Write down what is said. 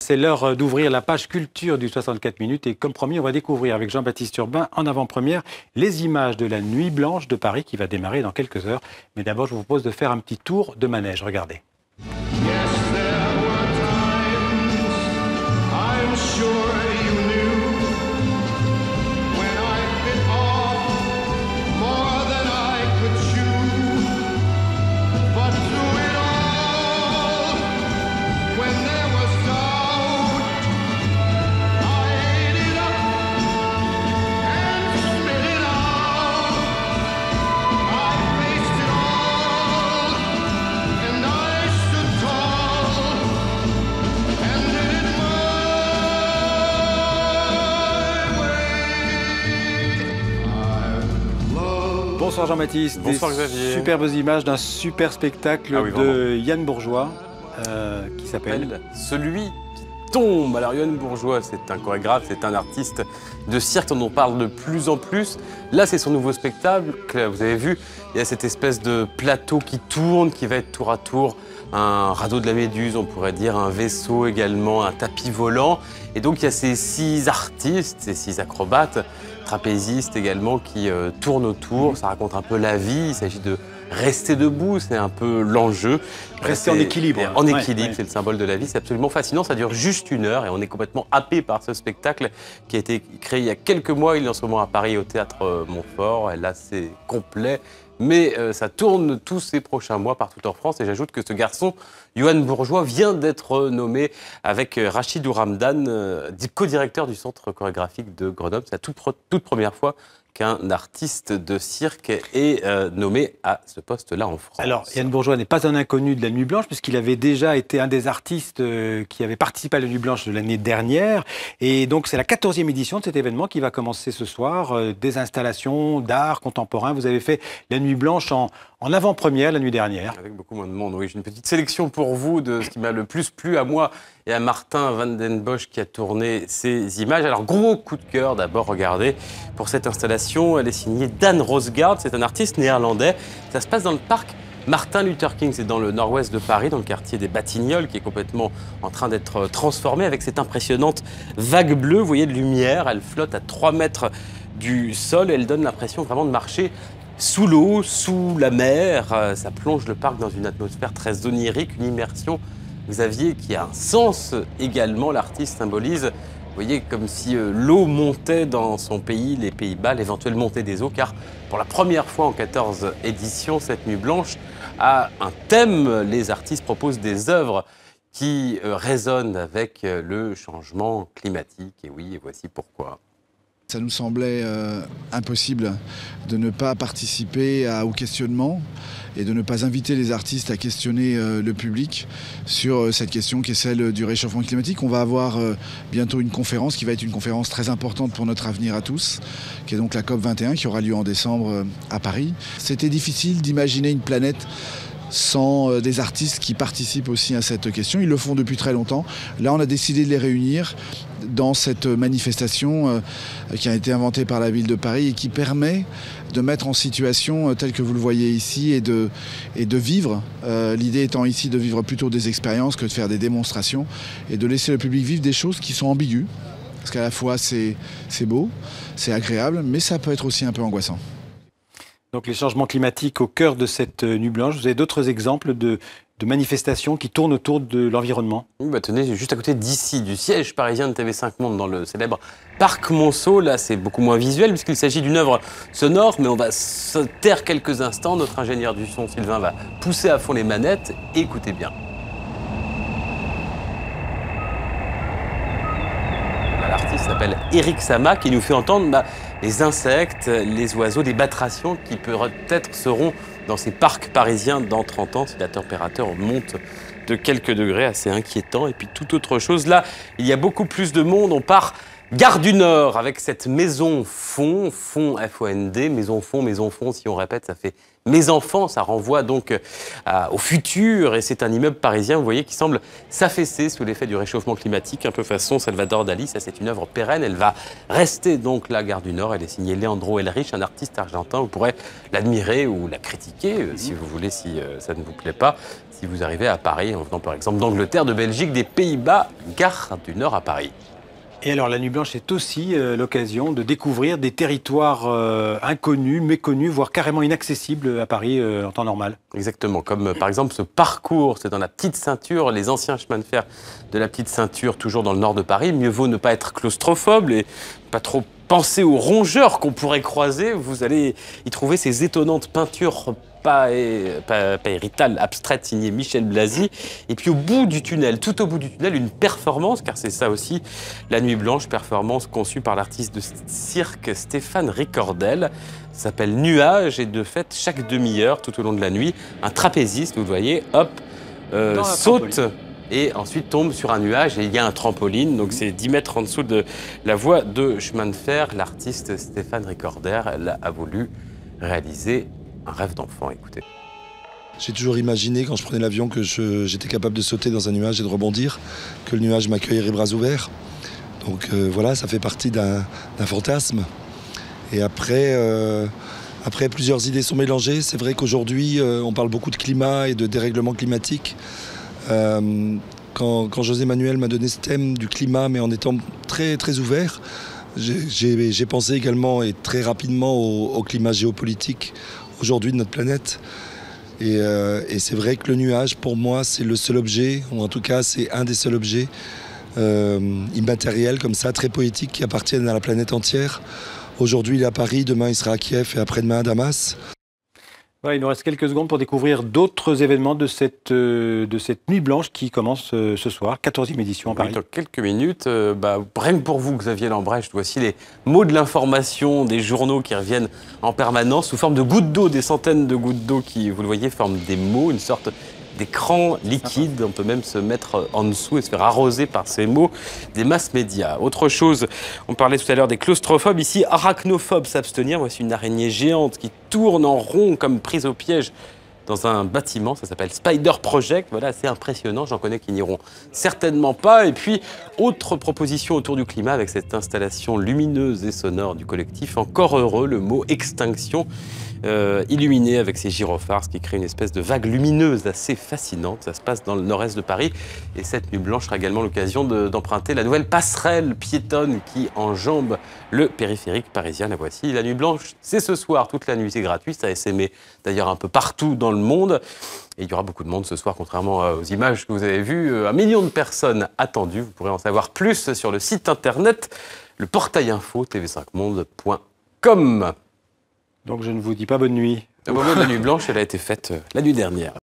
C'est l'heure d'ouvrir la page culture du 64 minutes et comme promis, on va découvrir avec Jean-Baptiste Urbain en avant-première les images de la Nuit Blanche de Paris qui va démarrer dans quelques heures. Mais d'abord, je vous propose de faire un petit tour de manège. Regardez. Bonsoir Jean-Baptiste. Bonsoir Xavier. Superbes images d'un super spectacle de Yann Bourgois qui s'appelle Celui qui tombe. Alors Yann Bourgois, c'est un chorégraphe, c'est un artiste de cirque dont on parle de plus en plus. Là, c'est son nouveau spectacle. Vous avez vu, il y a cette espèce de plateau qui tourne, qui va être tour à tour un radeau de la Méduse, on pourrait dire, un vaisseau également, un tapis volant. Et donc, il y a ces 6 artistes, ces 6 acrobates, trapézistes également, qui tournent autour. Ça raconte un peu la vie. Il s'agit de rester debout, c'est un peu l'enjeu. Rester en équilibre. En équilibre, c'est le symbole de la vie. C'est absolument fascinant. Ça dure juste 1 heure et on est complètement happé par ce spectacle qui a été créé il y a quelques mois. Il est en ce moment à Paris au Théâtre Montfort. Et là, c'est complet. Mais ça tourne tous ces prochains mois partout en France. Et j'ajoute que ce garçon, Yann Bourgois, vient d'être nommé avec Rachid Ouramdan, co-directeur du Centre chorégraphique de Grenoble. C'est la toute première fois qu'un artiste de cirque est nommé à ce poste-là en France. Alors, Yann Bourgois n'est pas un inconnu de la Nuit Blanche, puisqu'il avait déjà été un des artistes qui avait participé à la Nuit Blanche de l'année dernière. Et donc, c'est la 14e édition de cet événement qui va commencer ce soir. Des installations d'art contemporain. Vous avez fait la Nuit Blanche en avant-première la nuit dernière. Avec beaucoup moins de monde, oui. J'ai une petite sélection pour vous de ce qui m'a le plus plu à moi et à Martin Van Den Bosch qui a tourné ces images. Alors, gros coup de cœur d'abord, regardez, pour cette installation. Elle est signée Dan Rosgaard, c'est un artiste néerlandais. Ça se passe dans le parc Martin Luther King, c'est dans le nord-ouest de Paris, dans le quartier des Batignolles, qui est complètement en train d'être transformé avec cette impressionnante vague bleue. Vous voyez, de lumière, elle flotte à 3 mètres du sol et elle donne l'impression vraiment de marcher sous l'eau, sous la mer. Ça plonge le parc dans une atmosphère très onirique, une immersion, Xavier, qui a un sens également. L'artiste symbolise, vous voyez, comme si l'eau montait dans son pays, les Pays-Bas, l'éventuelle montée des eaux, car pour la première fois en 14 éditions, cette Nuit Blanche a un thème. Les artistes proposent des œuvres qui résonnent avec le changement climatique. Et oui, et voici pourquoi. Ça nous semblait impossible de ne pas participer au questionnement et de ne pas inviter les artistes à questionner le public sur cette question qui est celle du réchauffement climatique. On va avoir bientôt une conférence qui va être une conférence très importante pour notre avenir à tous, qui est donc la COP21 qui aura lieu en décembre à Paris. C'était difficile d'imaginer une planète sans des artistes qui participent aussi à cette question. Ils le font depuis très longtemps. Là, on a décidé de les réunir dans cette manifestation qui a été inventée par la ville de Paris et qui permet de mettre en situation, telle que vous le voyez ici, et de vivre. L'idée étant ici de vivre plutôt des expériences que de faire des démonstrations et de laisser le public vivre des choses qui sont ambiguës. Parce qu'à la fois, c'est beau, c'est agréable, mais ça peut être aussi un peu angoissant. Donc les changements climatiques au cœur de cette Nuit Blanche. Vous avez d'autres exemples de manifestations qui tournent autour de l'environnement? Oui, bah tenez, juste à côté d'ici, du siège parisien de TV5 Monde, dans le célèbre Parc Monceau. Là, c'est beaucoup moins visuel puisqu'il s'agit d'une œuvre sonore, mais on va se taire quelques instants. Notre ingénieur du son, Sylvain, va pousser à fond les manettes. Écoutez bien. L'artiste s'appelle Eric Sama, qui nous fait entendre les insectes, les oiseaux, des batraciens qui peut-être seront dans ces parcs parisiens dans 30 ans si la température monte de quelques degrés, assez inquiétant. Et puis toute autre chose, là, il y a beaucoup plus de monde. On part Gare du Nord avec cette maison fond, F-O-N-D, maison fond, si on répète, ça fait mes enfants, ça renvoie donc au futur. Et c'est un immeuble parisien, vous voyez, qui semble s'affaisser sous l'effet du réchauffement climatique, un peu façon Salvador Dali. Ça, c'est une œuvre pérenne, elle va rester donc la Gare du Nord. Elle est signée Leandro Elrich, un artiste argentin. Vous pourrez l'admirer ou la critiquer, si vous voulez, si ça ne vous plaît pas. si vous arrivez à Paris, en venant par exemple d'Angleterre, de Belgique, des Pays-Bas, gare du Nord à Paris. Et alors la Nuit Blanche est aussi l'occasion de découvrir des territoires inconnus, méconnus, voire carrément inaccessibles à Paris en temps normal. Exactement, comme par exemple ce parcours, c'est dans la Petite Ceinture, les anciens chemins de fer de la Petite Ceinture, toujours dans le nord de Paris. Mieux vaut ne pas être claustrophobe et pas trop penser aux rongeurs qu'on pourrait croiser. Vous allez y trouver ces étonnantes peintures paéritales abstraites signées Michel Blasi. Et puis au bout du tunnel, tout au bout du tunnel, une performance, car c'est ça aussi, la Nuit Blanche, performance conçue par l'artiste de cirque Stéphane Ricordel. Ça s'appelle Nuage et de fait, chaque demi-heure, tout au long de la nuit, un trapéziste, vous voyez, hop, saute et ensuite tombe sur un nuage et il y a un trampoline. Donc c'est 10 mètres en dessous de la voie de chemin de fer. L'artiste Stéphane Ricordel a voulu réaliser un rêve d'enfant, écoutez. J'ai toujours imaginé quand je prenais l'avion que j'étais capable de sauter dans un nuage et de rebondir, que le nuage m'accueillerait bras ouverts. Donc voilà, ça fait partie d'un fantasme. Et après, plusieurs idées sont mélangées. C'est vrai qu'aujourd'hui, on parle beaucoup de climat et de dérèglement climatique. Quand José Manuel m'a donné ce thème du climat, mais en étant très, très ouvert, j'ai pensé également et très rapidement au climat géopolitique aujourd'hui de notre planète. Et c'est vrai que le nuage, pour moi, c'est le seul objet, ou en tout cas, c'est un des seuls objets immatériels comme ça, très poétiques, qui appartiennent à la planète entière. Aujourd'hui, il est à Paris, demain, il sera à Kiev et après-demain à Damas. Ouais, il nous reste quelques secondes pour découvrir d'autres événements de cette Nuit Blanche qui commence ce soir, 14e édition à Paris. Oui, dans quelques minutes, rien que pour vous, Xavier Lambrecht, voici les mots de l'information des journaux qui reviennent en permanence sous forme de gouttes d'eau, des centaines de gouttes d'eau qui, vous le voyez, forment des mots, une sorte d'écran liquide. On peut même se mettre en dessous et se faire arroser par ces mots des masses médias. Autre chose, on parlait tout à l'heure des claustrophobes. Ici, arachnophobes, s'abstenir. Voici une araignée géante qui tourne en rond comme prise au piège dans un bâtiment. Ça s'appelle Spider Project. Voilà, c'est impressionnant. J'en connais qui n'iront certainement pas. Et puis, autre proposition autour du climat avec cette installation lumineuse et sonore du collectif Encore Heureux, le mot extinction. Illuminé avec ces gyrophares, ce qui crée une espèce de vague lumineuse assez fascinante. Ça se passe dans le nord-est de Paris. Et cette Nuit Blanche sera également l'occasion d'emprunter la nouvelle passerelle piétonne qui enjambe le périphérique parisien. La voici. La Nuit Blanche, c'est ce soir, toute la nuit, c'est gratuit. Ça a essaimé d'ailleurs un peu partout dans le monde. Et il y aura beaucoup de monde ce soir, contrairement aux images que vous avez vues. 1 million de personnes attendues. Vous pourrez en savoir plus sur le site internet, le portail info tv5monde.com. Donc je ne vous dis pas bonne nuit. La Nuit Blanche, elle a été faite la nuit dernière.